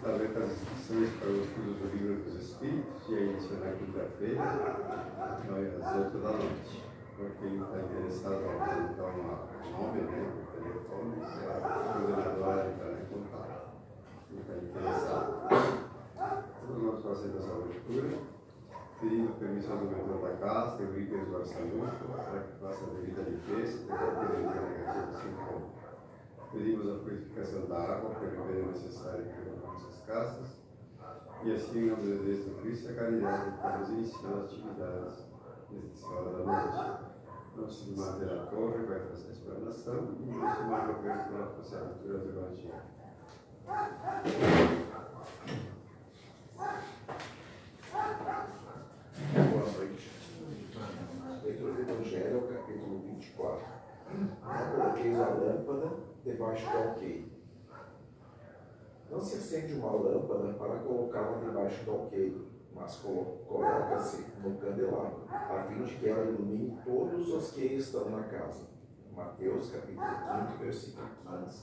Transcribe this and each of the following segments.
está aberta as inscrições para o estudo do Livro dos Espíritos, e aí isso é na quinta-feira, às 8 da noite. Para quem está interessado, pode dar um nome, né, por telefone, e a coordenadora entrar em contato. Quem está interessado. Então, nós fazemos essa leitura, pedindo permissão ao diretor da casa, o Rico do orçamento, para que faça a devida limpeza, de qualquer energia negativa se encontra. Pedimos a purificação da água, que é o remédio necessário para nossas casas, e assim, em nome de Deus do Cristo, a caridade que nos inicia as atividades nesta hora da noite. Nosso irmão de la Torre vai fazer a explanação, e nosso irmão Roberto vai fazer a leitura do Evangelho. Boa noite. Leitura do Evangelho, capítulo 24. Não coloqueis a lâmpada debaixo do alqueire. Não se acende uma lâmpada para colocá-la debaixo do alqueire, mas coloca-se no candelabro, a fim de que ela ilumine todos os que estão na casa. Mateus, capítulo 5, versículo 15.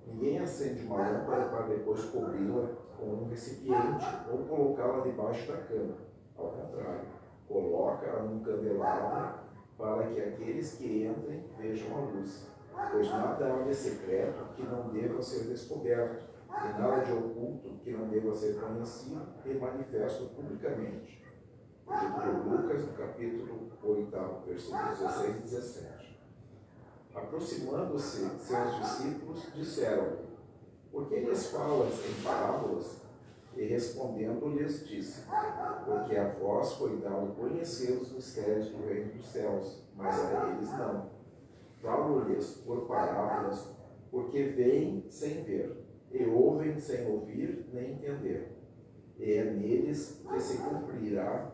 Ninguém acende uma lâmpada para depois cobri-la com um recipiente ou colocá-la debaixo da cama. Ao contrário, coloca-a num candelabro para que aqueles que entrem vejam a luz. Pois nada há de secreto que não deva ser descoberto, e nada de oculto que não deva ser conhecido e manifesto publicamente. Livro de Lucas, no capítulo 8, versículos 16 e 17. Aproximando-se seus discípulos, disseram-lhe: por que lhes falas em parábolas? E respondendo-lhes, disse: porque a vós foi dado conhecer os mistérios do reino dos céus, mas a eles não. Falo-lhes por parábolas, porque veem sem ver, e ouvem sem ouvir nem entender. E é neles que se cumprirá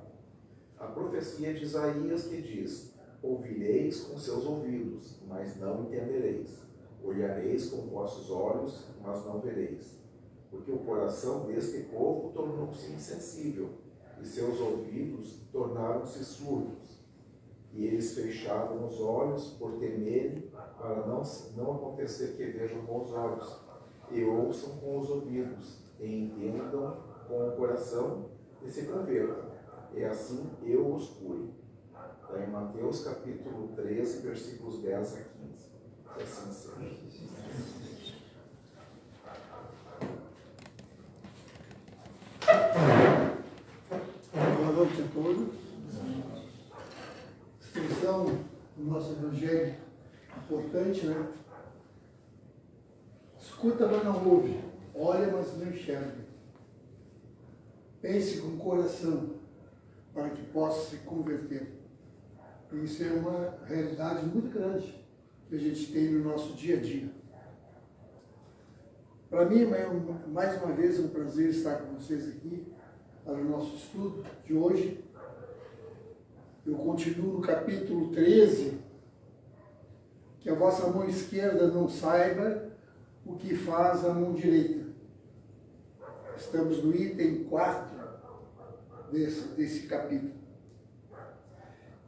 a profecia de Isaías, que diz: ouvireis com seus ouvidos, mas não entendereis. Olhareis com vossos olhos, mas não vereis. Porque o coração deste povo tornou-se insensível, e seus ouvidos tornaram-se surdos. E eles fecharam os olhos por temerem, para não acontecer que vejam com os olhos, e ouçam com os ouvidos, e entendam com o coração, e se convertam. E assim eu os cure. Está em Mateus capítulo 13, versículos 10 a 15. Que assim seja. Boa noite a todos. Instrução do nosso Evangelho, importante, né? Escuta, mas não ouve. Olha, mas não enxerga. Pense com o coração, para que possa se converter. Isso é uma realidade muito grande que a gente tem no nosso dia a dia. Para mim, mais uma vez, é um prazer estar com vocês aqui para o nosso estudo de hoje. Eu continuo no capítulo 13, que a vossa mão esquerda não saiba o que faz a mão direita. Estamos no item 4 desse capítulo.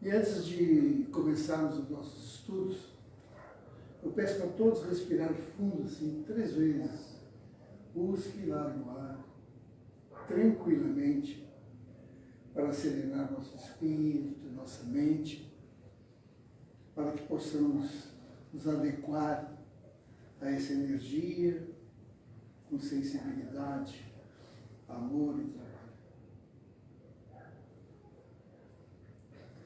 E antes de começarmos os nossos estudos, eu peço para todos respirar fundo, assim, 3 vezes. Busque largue o ar, tranquilamente, para serenar nosso espírito, nossa mente, para que possamos nos adequar a essa energia com sensibilidade, amor e trabalho.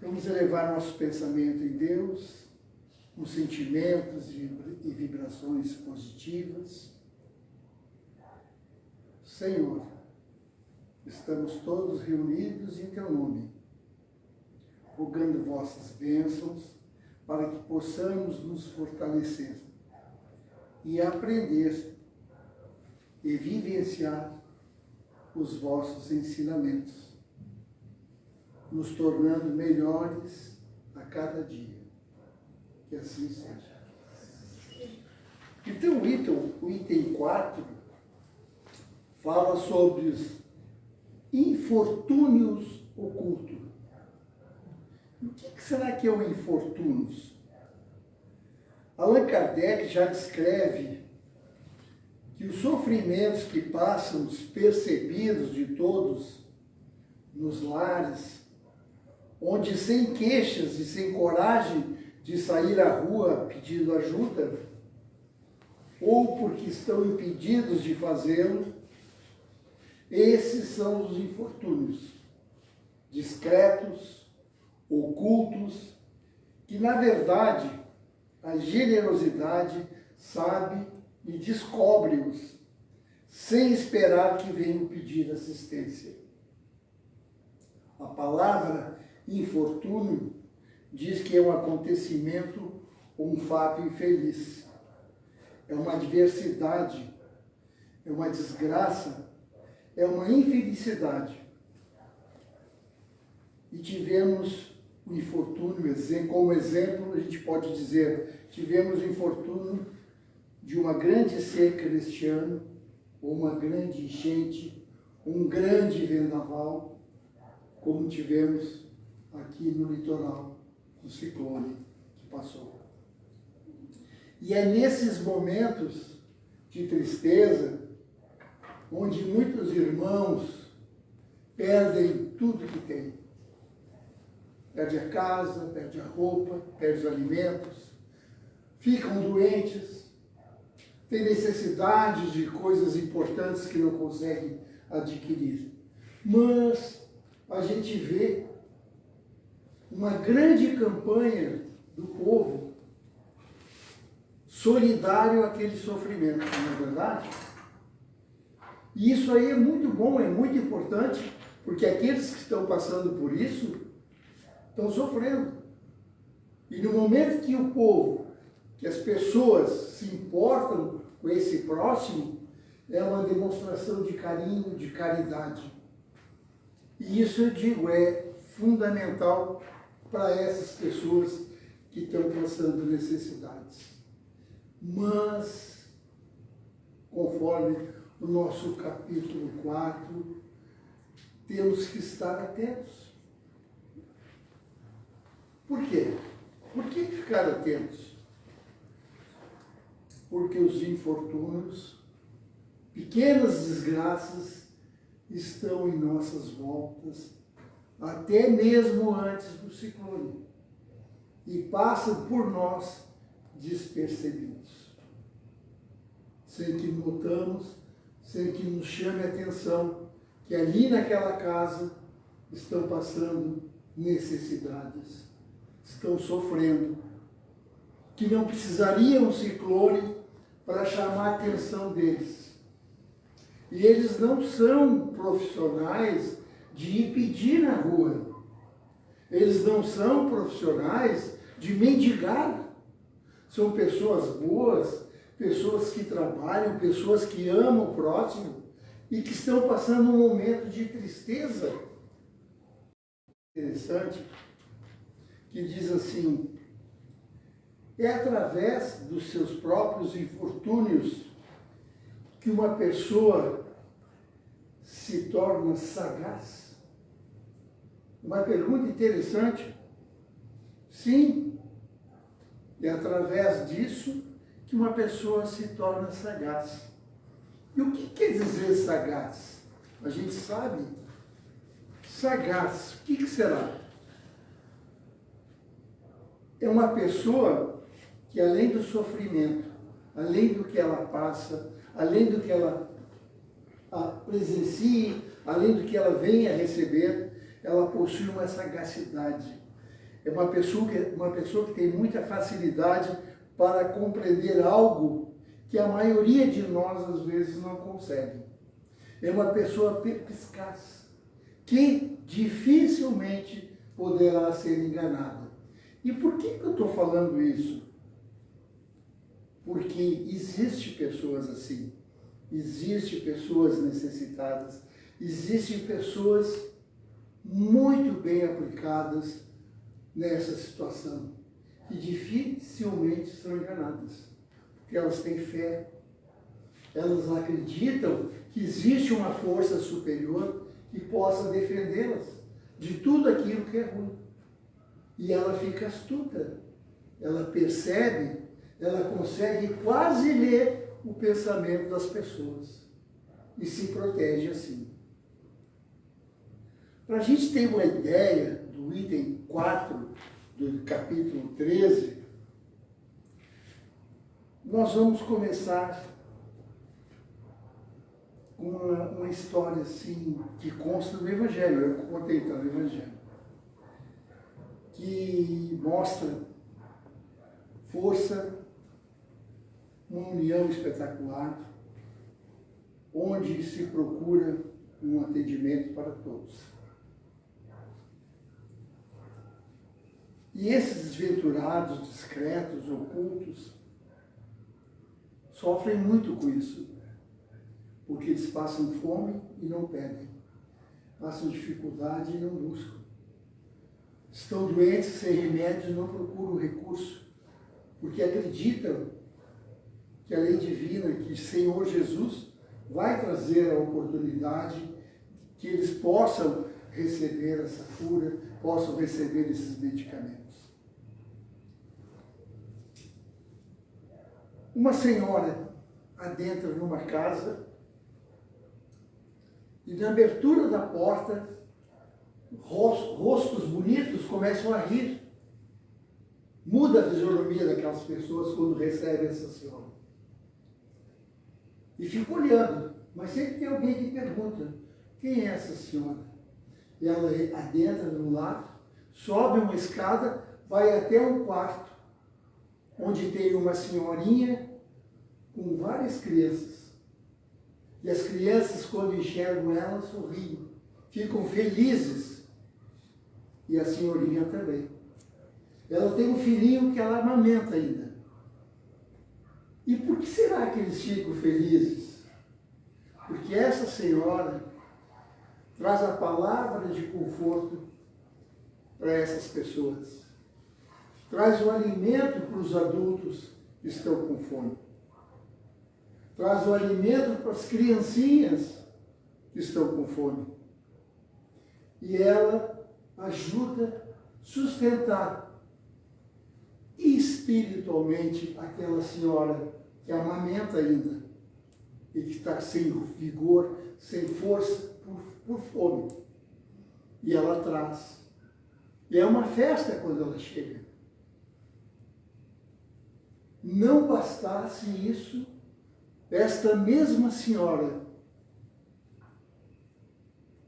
Vamos elevar nosso pensamento em Deus, com sentimentos e vibrações positivas. Senhor, estamos todos reunidos em Teu nome, rogando vossas bênçãos para que possamos nos fortalecer e aprender e vivenciar os vossos ensinamentos, nos tornando melhores a cada dia. Que assim seja. Então, o item 4 fala sobre os infortúnios ocultos. O que será que é o infortúnios? Allan Kardec já descreve que que os sofrimentos que passam despercebidos de todos nos lares, onde sem queixas e sem coragem de sair à rua pedindo ajuda, ou porque estão impedidos de fazê-lo, esses são os infortúnios, discretos, ocultos, que na verdade a generosidade sabe e descobre-os, sem esperar que venham pedir assistência. A palavra infortúnio diz que é um acontecimento ou um fato infeliz. É uma adversidade, é uma desgraça, é uma infelicidade. E tivemos o infortúnio, como exemplo, a gente pode dizer, tivemos o infortúnio de uma grande seca neste ano, ou uma grande enchente, um grande vendaval, como tivemos aqui no litoral, o ciclone que passou. E é nesses momentos de tristeza, onde muitos irmãos perdem tudo que têm. Perde a casa, perde a roupa, perde os alimentos, ficam doentes, têm necessidade de coisas importantes que não conseguem adquirir. Mas a gente vê uma grande campanha do povo solidário àquele sofrimento, não é verdade? E isso aí é muito bom, é muito importante, porque aqueles que estão passando por isso estão sofrendo. E no momento que o povo, que as pessoas se importam com esse próximo, é uma demonstração de carinho, de caridade. E isso, eu digo, é fundamental para essas pessoas que estão passando necessidades. Mas, conforme o nosso capítulo 4, temos que estar atentos. Por quê? Por que ficar atentos? Porque os infortúnios, pequenas desgraças, estão em nossas voltas, até mesmo antes do ciclone, e passam por nós despercebidos, sem que notamos, sem que nos chame a atenção que ali naquela casa estão passando necessidades, estão sofrendo, que não precisaria um ciclone para chamar a atenção deles. E eles não são profissionais de ir pedir na rua. Eles não são profissionais de mendigar. São pessoas boas, pessoas que trabalham, pessoas que amam o próximo e que estão passando um momento de tristeza. Interessante, que diz assim: é através dos seus próprios infortúnios que uma pessoa se torna sagaz. Uma pergunta interessante. Sim, é através disso que uma pessoa se torna sagaz. E o que quer dizer sagaz? A gente sabe. Sagaz, o que será? É uma pessoa que, além do sofrimento, além do que ela passa, além do que ela presencie, além do que ela venha a receber, ela possui uma sagacidade. É uma pessoa que tem muita facilidade para compreender algo que a maioria de nós, às vezes, não consegue. É uma pessoa perspicaz, que dificilmente poderá ser enganada. E por que eu estou falando isso? Porque existem pessoas assim, existem pessoas necessitadas, existem pessoas muito bem aplicadas nessa situação, que dificilmente são enganadas, porque elas têm fé, elas acreditam que existe uma força superior que possa defendê-las de tudo aquilo que é ruim. E ela fica astuta, ela percebe, ela consegue quase ler o pensamento das pessoas e se protege assim. Para a gente ter uma ideia do item 4 do capítulo 13, nós vamos começar com uma história assim que consta no Evangelho, eu contei então no Evangelho, que mostra força, uma união espetacular, onde se procura um atendimento para todos. E esses desventurados, discretos, ocultos, sofrem muito com isso, porque eles passam fome e não pedem, passam dificuldade e não buscam. Estão doentes, sem remédio e não procuram recurso, porque acreditam que a lei divina, que o Senhor Jesus vai trazer a oportunidade que eles possam receber essa cura, possam receber esses medicamentos. Uma senhora adentra numa casa e na abertura da porta, rostos bonitos começam a rir. Muda a fisionomia daquelas pessoas quando recebem essa senhora. E fica olhando, mas sempre tem alguém que pergunta, quem é essa senhora? E ela adentra no lar, sobe uma escada, vai até um quarto, onde tem uma senhorinha com várias crianças. E as crianças, quando enxergam ela, sorriem, ficam felizes. E a senhorinha também. Ela tem um filhinho que ela amamenta ainda. E por que será que eles ficam felizes? Porque essa senhora traz a palavra de conforto para essas pessoas. Traz o alimento para os adultos que estão com fome. Traz o alimento para as criancinhas que estão com fome. E ela ajuda a sustentar espiritualmente aquela senhora que amamenta ainda e que está sem vigor, sem força, por fome. E ela traz. E é uma festa quando ela chega. Não bastasse isso, esta mesma senhora,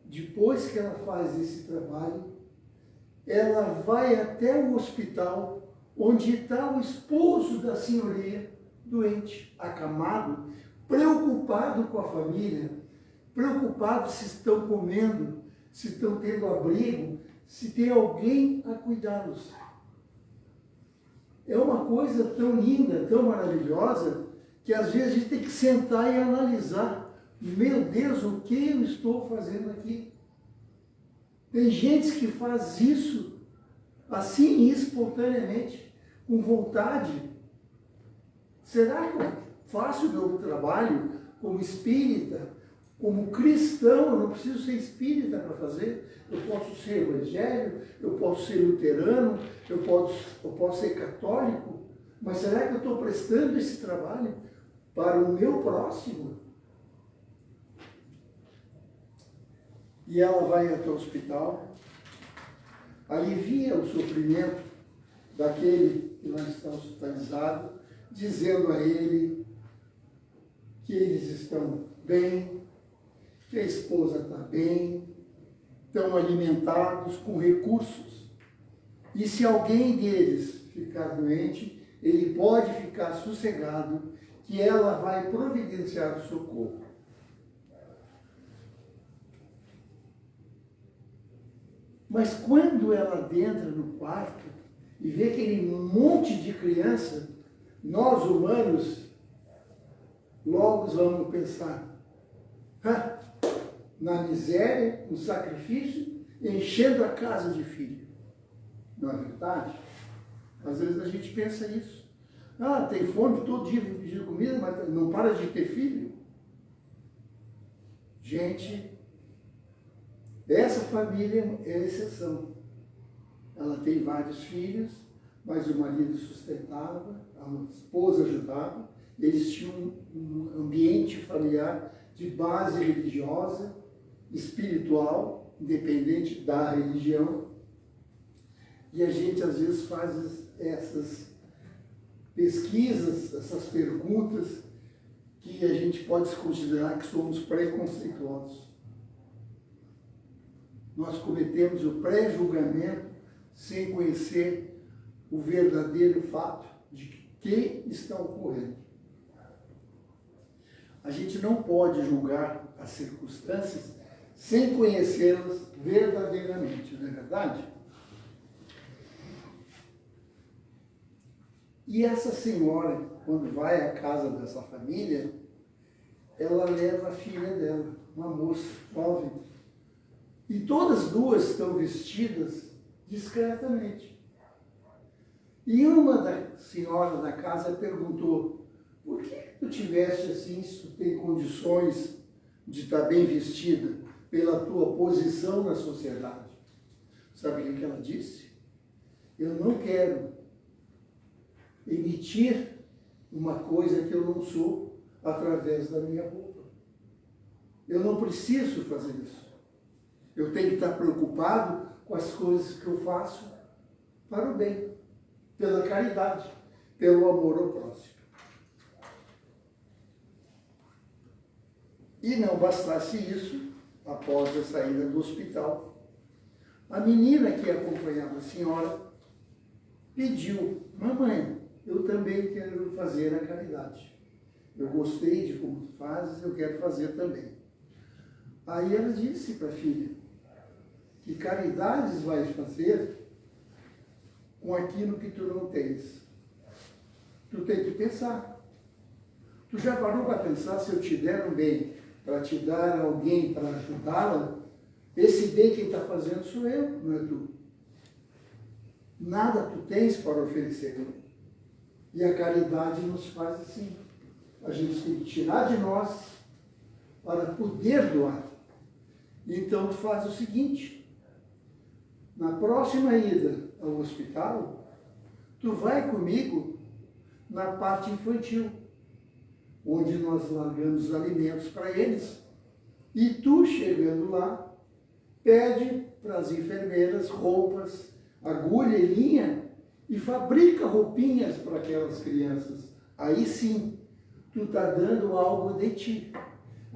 depois que ela faz esse trabalho, ela vai até o hospital onde está o esposo da senhoria doente, acamado, preocupado com a família, preocupado se estão comendo, se estão tendo abrigo, se tem alguém a cuidá-los. É uma coisa tão linda, tão maravilhosa, que às vezes a gente tem que sentar e analisar. Meu Deus, o que eu estou fazendo aqui? Tem gente que faz isso assim, espontaneamente, com vontade. Será que eu faço o meu trabalho como espírita, como cristão? Eu não preciso ser espírita para fazer. Eu posso ser evangélico, eu posso ser luterano, eu posso ser católico. Mas será que eu estou prestando esse trabalho para o meu próximo? E ela vai até o hospital, alivia o sofrimento daquele que lá está hospitalizado, dizendo a ele que eles estão bem, que a esposa está bem, estão alimentados com recursos. E se alguém deles ficar doente, ele pode ficar sossegado, que ela vai providenciar o socorro. Mas quando ela entra no quarto e vê aquele monte de criança, nós humanos logo vamos pensar na miséria, no sacrifício, enchendo a casa de filho. Não é verdade? Às vezes a gente pensa isso. Tem fome, todo dia vem pedindo comida, mas não para de ter filho. Gente, essa família é a exceção. Ela tem vários filhos, mas o marido sustentava, a esposa ajudava, eles tinham um ambiente familiar de base religiosa, espiritual, independente da religião. E a gente às vezes faz essas pesquisas, essas perguntas, que a gente pode se considerar que somos preconceituosos. Nós cometemos o pré-julgamento sem conhecer o verdadeiro fato de que está ocorrendo. A gente não pode julgar as circunstâncias sem conhecê-las verdadeiramente, não é verdade? E essa senhora, quando vai à casa dessa família, ela leva a filha dela, uma moça jovem. E todas duas estão vestidas discretamente. E uma da senhora da casa perguntou: por que tu tiveste assim, se tu tem condições de estar bem vestida pela tua posição na sociedade? Sabe o que ela disse? Eu não quero emitir uma coisa que eu não sou através da minha roupa. Eu não preciso fazer isso. Eu tenho que estar preocupado com as coisas que eu faço para o bem, pela caridade, pelo amor ao próximo. E não bastasse isso, após a saída do hospital, a menina que acompanhava a senhora pediu: mamãe, eu também quero fazer a caridade. Eu gostei de como tu fazes, eu quero fazer também. Aí ela disse para a filha: que caridades vais fazer com aquilo que tu não tens? Tu tem que pensar. Tu já parou para pensar, se eu te der um bem para te dar a alguém para ajudá-la, esse bem quem está fazendo sou eu, não é tu. Nada tu tens para oferecer. E a caridade nos faz assim. A gente tem que tirar de nós para poder doar. Então tu faz o seguinte: na próxima ida ao hospital, tu vai comigo na parte infantil, onde nós largamos os alimentos para eles. E tu, chegando lá, pede para as enfermeiras roupas, agulha e linha, e fabrica roupinhas para aquelas crianças. Aí sim, tu está dando algo de ti.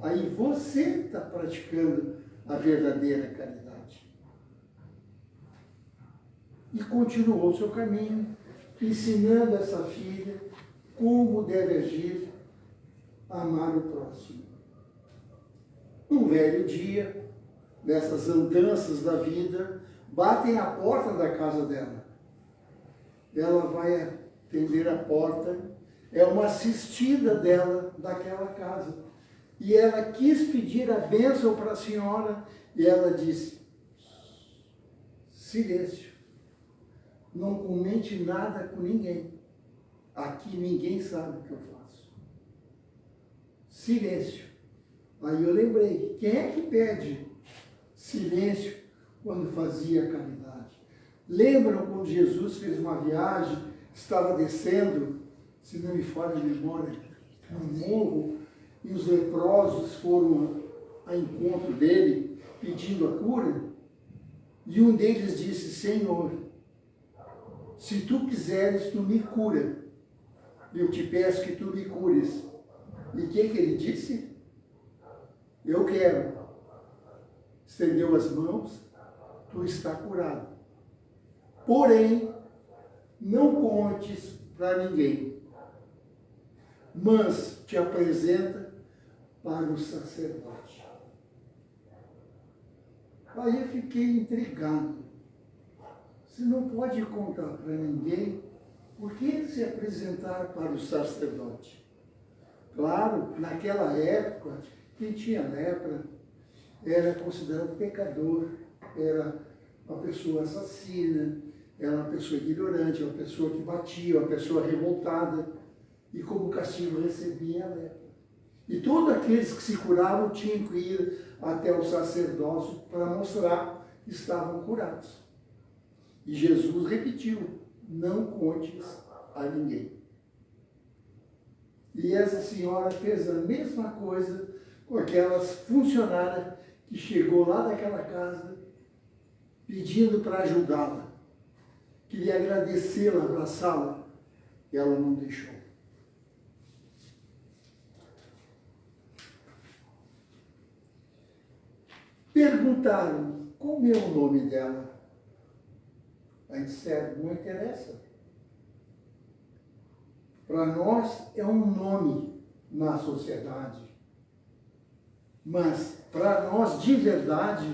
Aí você está praticando a verdadeira caridade. E continuou seu caminho, ensinando essa filha como deve agir, amar o próximo. Um velho dia, nessas andanças da vida, batem à porta da casa dela. Ela vai atender a porta, é uma assistida dela daquela casa. E ela quis pedir a bênção para a senhora, e ela disse: silêncio. Não comente nada com ninguém. Aqui ninguém sabe o que eu faço. Silêncio. Aí eu lembrei, quem é que pede silêncio quando fazia caridade? Lembram quando Jesus fez uma viagem, estava descendo, se não me falha a memória, um morro, e os leprosos foram a encontro dele, pedindo a cura, e um deles disse: Senhor, se tu quiseres, tu me cura. Eu te peço que tu me cures. E o que ele disse? Eu quero. Estendeu as mãos, tu está curado. Porém, não contes para ninguém, mas te apresenta para o sacerdote. Aí eu fiquei intrigado. Se não pode contar para ninguém, por que se apresentar para o sacerdote? Claro, naquela época, quem tinha lepra era considerado pecador, era uma pessoa assassina, era uma pessoa ignorante, uma pessoa que batia, uma pessoa revoltada, e como castigo recebia a lepra. E todos aqueles que se curavam tinham que ir até o sacerdócio para mostrar que estavam curados. E Jesus repetiu: não contes a ninguém. E essa senhora fez a mesma coisa com aquelas funcionárias que chegou lá daquela casa pedindo para ajudá-la. Queria agradecê-la, abraçá-la, e ela não deixou. Perguntaram como é o nome dela. Aí disseram, não interessa. Para nós é um nome na sociedade. Mas para nós de verdade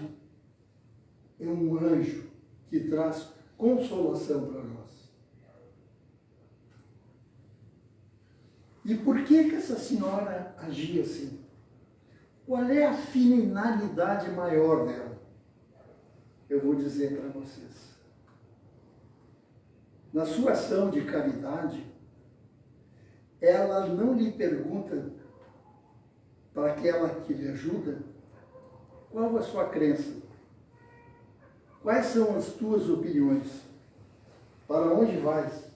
é um anjo que traz consolação para nós. E por que essa senhora agia assim? Qual é a finalidade maior dela? Eu vou dizer para vocês. Na sua ação de caridade, ela não lhe pergunta para aquela que lhe ajuda qual a sua crença, quais são as tuas opiniões, para onde vais,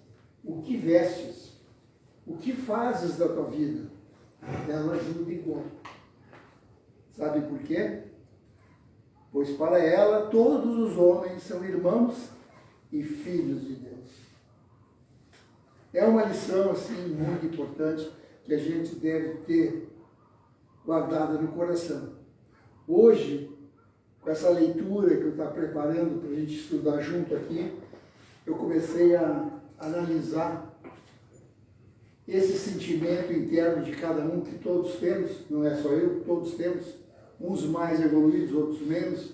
o que vestes, o que fazes da tua vida. Ela ajuda igual. Sabe por quê? Pois para ela todos os homens são irmãos e filhos de Deus. É uma lição assim muito importante que a gente deve ter guardada no coração. Hoje, com essa leitura que eu estou preparando para a gente estudar junto aqui, eu comecei a analisar esse sentimento interno de cada um que todos temos, não é só eu, todos temos, uns mais evoluídos, outros menos,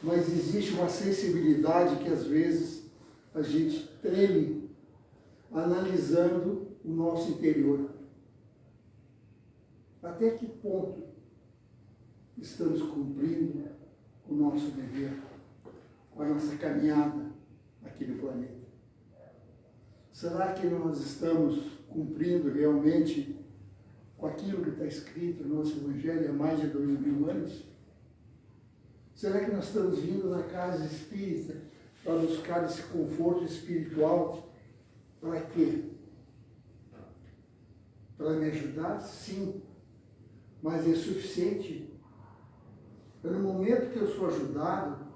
mas existe uma sensibilidade que às vezes a gente treme analisando o nosso interior. Até que ponto estamos cumprindo o nosso dever, com a nossa caminhada aqui no planeta? Será que nós estamos cumprindo realmente com aquilo que está escrito no nosso Evangelho há mais de 2000 anos? Será que nós estamos vindo na casa espírita para buscar esse conforto espiritual? Para quê? Para me ajudar? Sim. Mas é suficiente? No momento que eu sou ajudado,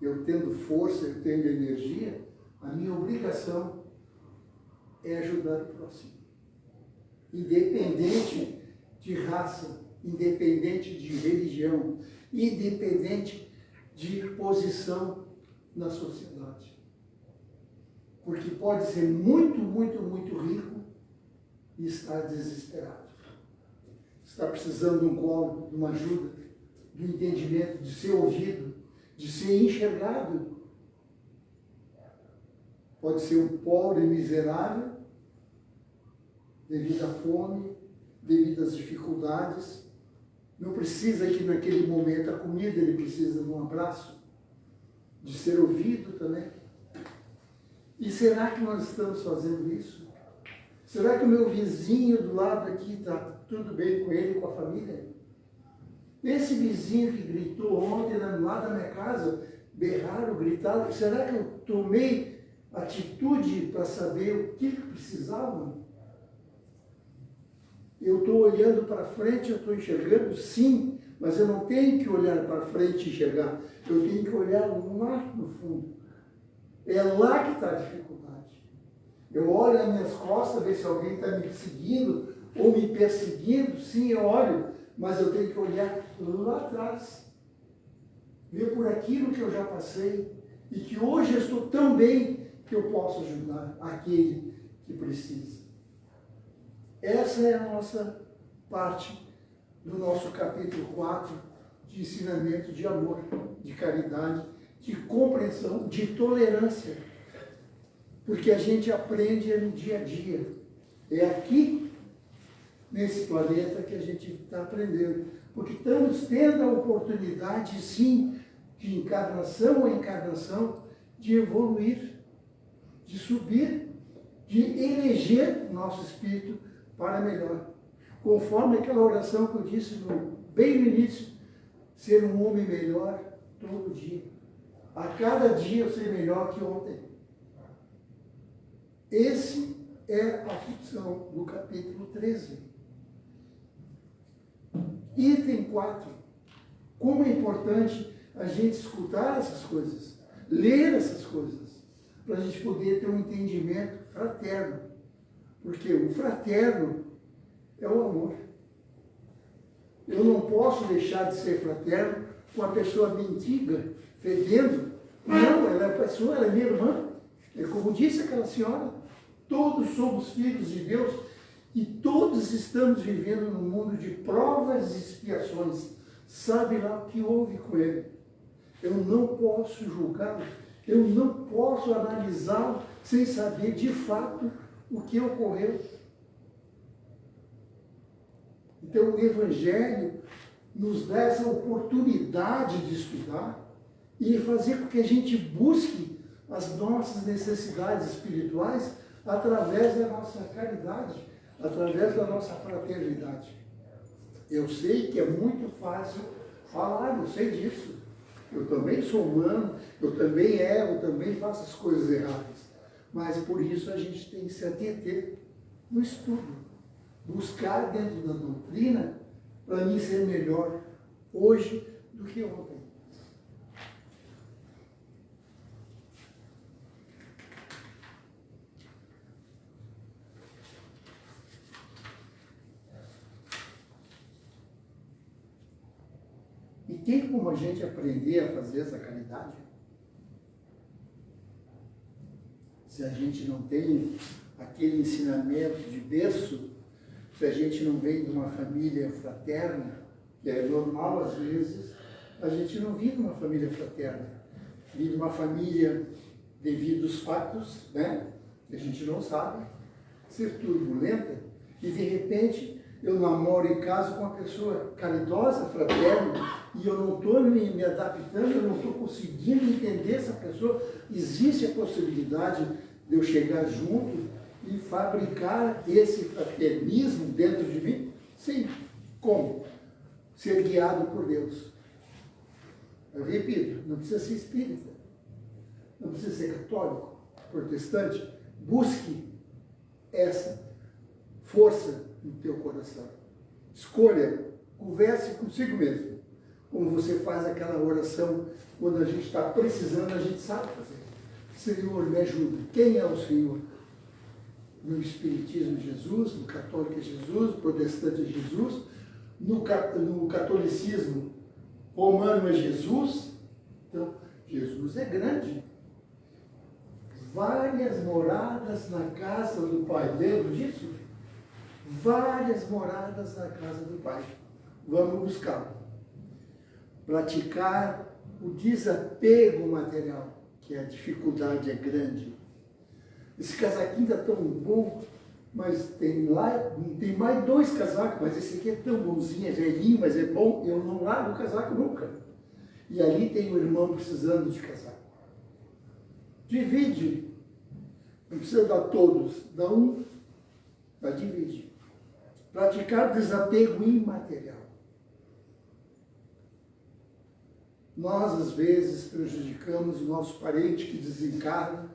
eu tendo força, eu tendo energia, a minha obrigação é ajudar o próximo. Independente de raça, independente de religião, independente de posição na sociedade. Porque pode ser muito, muito, muito rico e estar desesperado. Está precisando de um colo, de uma ajuda, de um entendimento, de ser ouvido, de ser enxergado. Pode ser um pobre miserável, devido à fome, devido às dificuldades. Não precisa que naquele momento a comida, ele precisa de um abraço, de ser ouvido também. E será que nós estamos fazendo isso? Será que o meu vizinho do lado aqui está tudo bem com ele, com a família? Esse vizinho que gritou ontem lá do lado da minha casa, berraram, gritaram, será que eu tomei atitude para saber o que precisavam? Eu estou olhando para frente, eu estou enxergando, sim, mas eu não tenho que olhar para frente e enxergar, eu tenho que olhar lá no fundo. É lá que está a dificuldade. Eu olho nas minhas costas, ver se alguém está me seguindo ou me perseguindo, sim, eu olho, mas eu tenho que olhar lá atrás, ver por aquilo que eu já passei e que hoje eu estou tão bem que eu posso ajudar aquele que precisa. Essa é a nossa parte do nosso capítulo 4 de ensinamento de amor, de caridade, de compreensão, de tolerância. Porque a gente aprende no dia a dia. É aqui, nesse planeta, que a gente está aprendendo. Porque estamos tendo a oportunidade, sim, de encarnação a encarnação, de evoluir, de subir, de eleger o nosso espírito para melhor. Conforme aquela oração que eu disse bem no início, ser um homem melhor todo dia. A cada dia eu ser melhor que ontem. Esse é a função do capítulo 13. Item 4. Como é importante a gente escutar essas coisas, ler essas coisas, para a gente poder ter um entendimento fraterno. Porque o fraterno é o amor. Eu não posso deixar de ser fraterno com a pessoa mendiga, fedendo. Não, ela é pessoa, ela é minha irmã. É como disse aquela senhora, todos somos filhos de Deus e todos estamos vivendo num mundo de provas e expiações. Sabe lá o que houve com ele. Eu não posso julgá-lo, eu não posso analisá-lo sem saber de fato o que ocorreu. Então o Evangelho nos dá essa oportunidade de estudar e fazer com que a gente busque as nossas necessidades espirituais através da nossa caridade, através da nossa fraternidade. Eu sei que é muito fácil falar, eu sei disso. Eu também sou humano, eu também erro, eu também faço as coisas erradas. Mas por isso a gente tem que se ater no estudo. Buscar dentro da doutrina para mim ser melhor hoje do que ontem. E tem como a gente aprender a fazer essa caridade? Se a gente não tem aquele ensinamento de berço, se a gente não vem de uma família fraterna, que é normal às vezes, a gente não vive uma família fraterna. Vive uma família devido aos fatos, né? Que a gente não sabe, ser turbulenta, e de repente eu namoro e caso com uma pessoa caridosa, fraterna, e eu não estou me adaptando, eu não estou conseguindo entender essa pessoa. Existe a possibilidade de eu chegar junto e fabricar esse fraternismo dentro de mim? Sim. Como? Ser guiado por Deus. Eu repito, não precisa ser espírita, não precisa ser católico, protestante. Busque essa força no teu coração. Escolha, converse consigo mesmo. Como você faz aquela oração quando a gente está precisando, a gente sabe fazer. Senhor, me ajuda. Quem é o Senhor? No Espiritismo, Jesus. No católico, Jesus. No protestante, Jesus. No catolicismo romano, é Jesus. Então, Jesus é grande. Várias moradas na casa do Pai. Lembra disso? Várias moradas na casa do Pai. Vamos buscar. Praticar o desapego material, que a dificuldade é grande. Esse casaquinho está tão bom, mas tem mais 2 casacos, mas esse aqui é tão bonzinho, é velhinho, mas é bom, eu não largo o casaco nunca. E ali tem um irmão precisando de casaco. Divide. Não precisa dar todos, dá um, mas divide. Praticar o desapego imaterial. Nós, às vezes, prejudicamos o nosso parente que desencarna,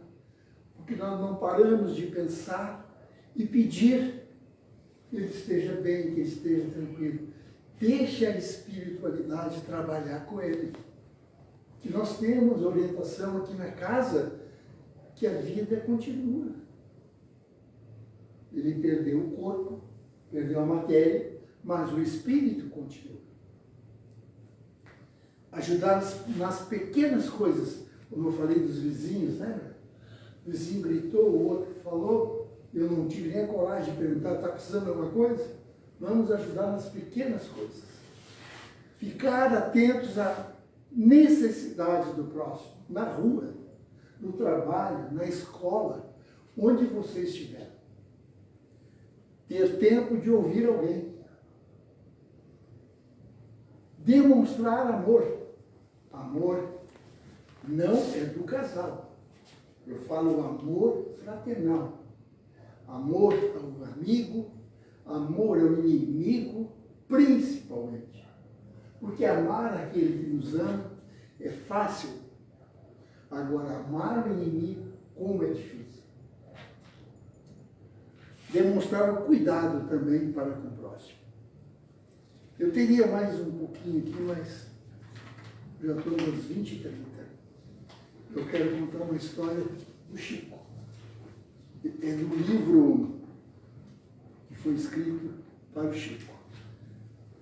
porque nós não paramos de pensar e pedir que ele esteja bem, que ele esteja tranquilo. Deixe a espiritualidade trabalhar com ele. Que nós temos orientação aqui na casa que a vida continua. Ele perdeu o corpo, perdeu a matéria, mas o espírito continua. Ajudar nas pequenas coisas, como eu falei dos vizinhos, né? O vizinho gritou, o outro falou, eu não tive nem a coragem de perguntar, está precisando de alguma coisa? Vamos ajudar nas pequenas coisas. Ficar atentos à necessidade do próximo, na rua, no trabalho, na escola, onde você estiver. Ter tempo de ouvir alguém. Demonstrar amor. Amor não é do casal. Eu falo amor fraternal. Amor ao amigo, amor ao inimigo, principalmente. Porque amar aquele que nos ama é fácil. Agora, amar o inimigo, como é difícil. Demonstrar o cuidado também para com o próximo. Eu teria mais um pouquinho aqui, mas já estou nos 20 e 30. Eu quero contar uma história do Chico. É do livro que foi escrito para o Chico.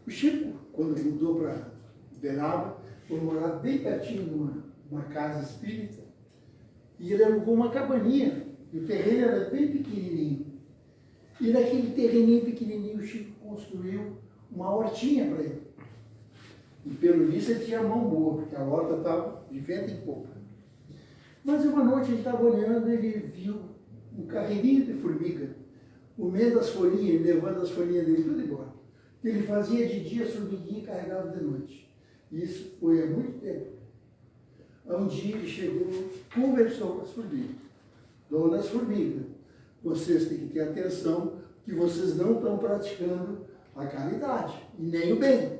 O Chico, quando mudou para Uberaba, foi morar bem pertinho de uma casa espírita, e ele alugou uma cabaninha, e o terreno era bem pequenininho. E naquele terreninho pequenininho, o Chico construiu uma hortinha para ele. E pelo visto ele tinha mão boa, porque a horta estava de vento em pouco. Mas uma noite ele estava olhando e ele viu um carreirinho de formiga, comendo as folhinhas, levando as folhinhas dele tudo embora. Ele fazia de dia formiguinha e carregava de noite. Isso foi há muito tempo. Um dia ele chegou, conversou com as formigas. Donas formigas, vocês têm que ter atenção que vocês não estão praticando a caridade e nem o bem.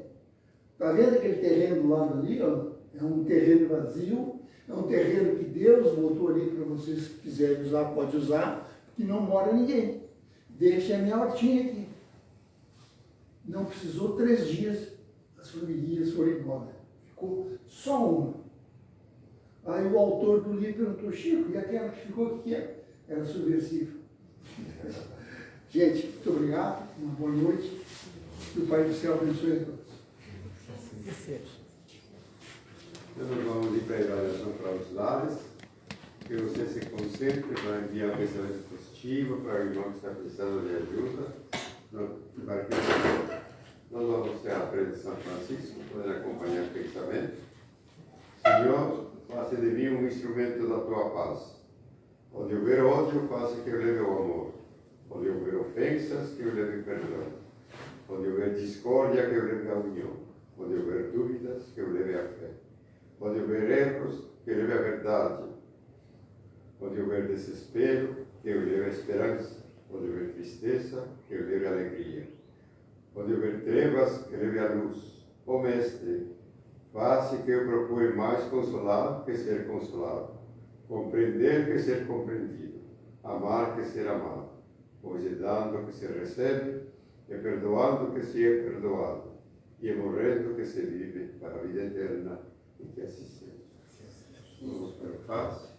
Está vendo aquele terreno do lado ali? Ó? É um terreno vazio, é um terreno que Deus botou ali para vocês, se quiserem usar, pode usar, que não mora ninguém. Deixa a minha hortinha aqui. Não precisou 3 dias, as formiguinhas foram embora. Ficou só uma. Aí o autor do livro perguntou, Chico, e aquela que ficou, o que é? Era subversiva. Gente, muito obrigado, uma boa noite. Que o Pai do Céu abençoe a todos. Então, nós vamos ir para a evaluação para os lares, que você se concentre para enviar um pensamento positivo para o irmão que está precisando de ajuda. Nós vamos ter a frente de São Francisco, podem acompanhar o pensamento. Senhor, faça de mim um instrumento da tua paz. Onde houver ódio, faça que eu leve o amor. Onde houver ofensas, que eu leve perdão. Onde houver discórdia, que eu leve a união. Onde houver dúvidas, que eu leve a fé. Onde houver erros, que eu leve a verdade. Onde houver desespero, que eu leve a esperança. Onde houver tristeza, que eu leve a alegria. Onde houver trevas, que eu leve a luz. Ó Mestre, faça que eu procure mais consolar que ser consolado. Compreender que ser compreendido. Amar que ser amado. Pois é dando que se recebe, é perdoando que se é perdoado. E é morrendo que se vive para a vida eterna, e que assim seja. Vamos para a paz.